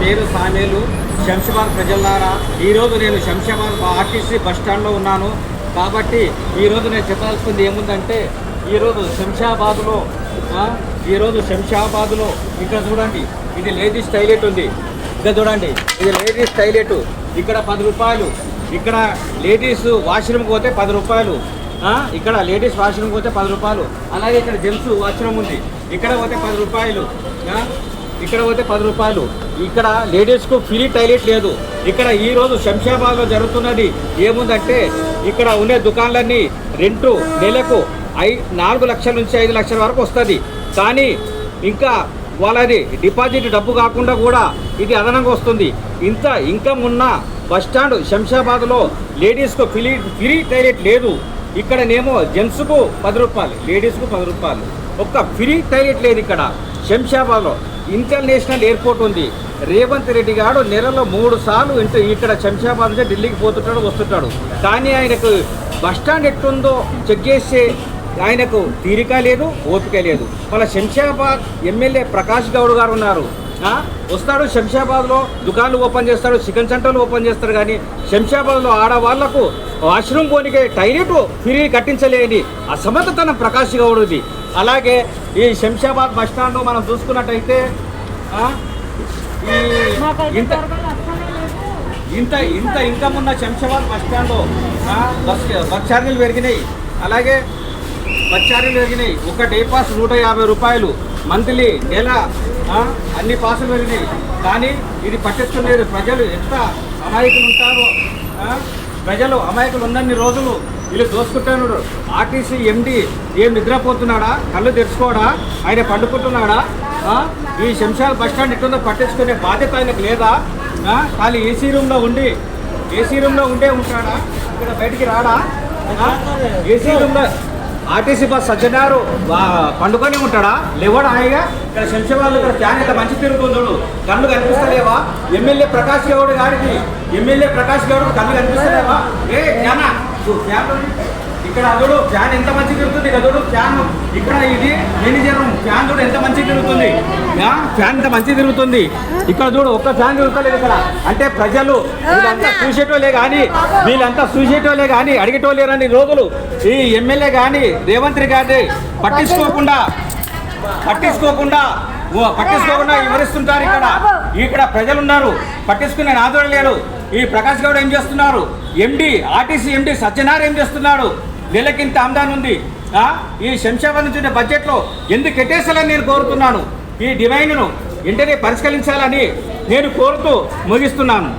పేరు సామేలు. శంషాబాద్ ప్రజలారా, ఈరోజు నేను శంషాబాద్ ఆర్టీసీ బస్ స్టాండ్లో ఉన్నాను. కాబట్టి ఈరోజు నేను చెప్పాల్సింది ఏముందంటే, ఈరోజు శంషాబాద్లో ఇక్కడ చూడండి, ఇది లేడీస్ టాయిలెట్ ఉంది. ఇక్కడ చూడండి, ఇది లేడీస్ టాయిలెట్. ఇక్కడ 10 రూపాయలు. ఇక్కడ లేడీస్ వాష్రూమ్కి పోతే 10 రూపాయలు. ఇక్కడ లేడీస్ వాష్రూమ్కి పోతే 10 రూపాయలు. అలాగే ఇక్కడ జెంట్స్ వాష్రూమ్ ఉంది, ఇక్కడ పోతే 10 రూపాయలు. ఇక్కడ పోతే 10 రూపాయలు. ఇక్కడ లేడీస్కు ఫ్రీ టాయిలెట్ లేదు. ఇక్కడ ఈరోజు శంషాబాద్లో జరుగుతున్నది ఏముందంటే, ఇక్కడ ఉండే దుకాణాలన్నీ రెంటు నెలకు 4 లక్షల నుంచి 5 లక్షల వరకు వస్తుంది. కానీ ఇంకా వాళ్ళది డిపాజిట్ డబ్బు కాకుండా కూడా ఇది అదనంగా వస్తుంది. ఇంత ఇన్కమ్ ఉన్న బస్టాండ్ శంషాబాద్లో లేడీస్కు ఫ్రీ టాయిలెట్ లేదు. ఇక్కడనేమో జెంట్స్కు 10 రూపాయలు, లేడీస్కు 10 రూపాయలు. ఒక్క ఫ్రీ టాయిలెట్ లేదు ఇక్కడ శంషాబాద్లో. ఇంటర్నేషనల్ ఎయిర్పోర్ట్ ఉంది. రేవంత్ రెడ్డి గారు నెలలో 3 సార్లు ఇక్కడ శంషాబాద్ నుంచి ఢిల్లీకి పోతుంటాడు వస్తుంటాడు. కానీ ఆయనకు బస్టాండ్ ఎట్లుందో చెక్ చేసే ఆయనకు తీరిక లేదు, ఓపిక లేదు. మళ్ళీ శంషాబాద్ ఎమ్మెల్యే ప్రకాష్ గౌడ్ గారు ఉన్నారు. వస్తాడు శంషాబాద్లో దుకాణాలు ఓపెన్ చేస్తాడు, చికెన్ సెంటర్లు ఓపెన్ చేస్తారు. కానీ శంషాబాద్లో ఆడవాళ్లకు వాష్రూమ్ పోనీకే టాయిలెట్ ఫ్రీ కట్టించలేని అసమర్థతనం ప్రకాష్ గౌడ్ది. అలాగే ఈ శంషాబాద్ బస్టాండ్లో మనం చూసుకున్నట్టయితే ఇంత ఇన్కమ్ ఉన్న శంషాబాద్ బస్టాండ్లో బస్ ఛార్జీలు పెరిగినాయి. అలాగే బస్ ఛార్జీలు పెరిగినాయి. ఒక డే పాస్ 150 రూపాయలు, మంత్లీ నెల అన్ని పాసులు పెరిగినాయి. కానీ ఇది పట్టించుకునేది ప్రజలు ఎంత అమాయకులు ఉంటారో. ప్రజలు అమాయకులు ఉన్నన్ని రోజులు వీళ్ళు దోసుకుంటున్నాడు. ఆర్టీసీ ఎండి ఏం నిద్రపోతున్నాడా, కళ్ళు తెరుచుకోడా, ఆయన పండుకుంటున్నాడా? ఈ శంషాబాద్ బస్టాండ్ ఎట్లుందో పట్టించుకునే బాధ్యత ఆయనకు లేదా? ఖాళీ ఏసీ రూమ్లో ఉండే ఉంటాడా? ఇక్కడ బయటికి రాడా? ఏసీ రూమ్లో ఆర్టీసీ బస్ సజ్జనారు పండుకొని ఉంటాడా? లేవాడు హాయిగా? ఇక్కడ శంషాబాద్లో ఇక్కడ ఫ్యాన్ ఎంత మంచి తిరుగుతుందో కళ్ళు కనిపిస్తలేవా? ఎమ్మెల్యే ప్రకాష్ గౌడ్ గారికి కళ్ళు కనిపిస్తలేవా? ఫ్యాన్ ఇక్కడ అదుడు ఫ్యాన్ ఎంత మంచి తిరుగుతుంది. అదుడు ఫ్యాన్ ఇక్కడ ఇది మేనేజర్ రూమ్. ఫ్యాన్ చూడు ఎంత మంచి తిరుగుతుంది. ఫ్యాన్ ఎంత మంచి తిరుగుతుంది. ఇక్కడ చూడు ఒక్క ఫ్యాన్ తిరుగుతలేదు ఇక్కడ. అంటే ప్రజలు వీళ్ళంతా చూసేటోలే కానీ అడిగేటోలేరని రోజులు ఈ ఎమ్మెల్యే కానీ రేవంత్ రెడ్డి గారిని పట్టించుకోకుండా వివరిస్తుంటారు. ఇక్కడ ప్రజలు ఉన్నారు, పట్టించుకునే నాదుడు లేడు. ఈ ప్రకాష్ గౌడ్ ఏం చేస్తున్నారు? ఆర్టీసీ ఎండి సత్యనారాయణ ఏం చేస్తున్నాడు? నెలకింత ఆమ్దాన్ ఉంది. ఈ శంషాబాద్ నుంచి బడ్జెట్లో ఎందుకు ఎట్టేసాలని నేను కోరుతున్నాను. ఈ డిమాండ్ను వెంటనే పరిష్కరించాలని నేను కోరుతూ ముగిస్తున్నాను.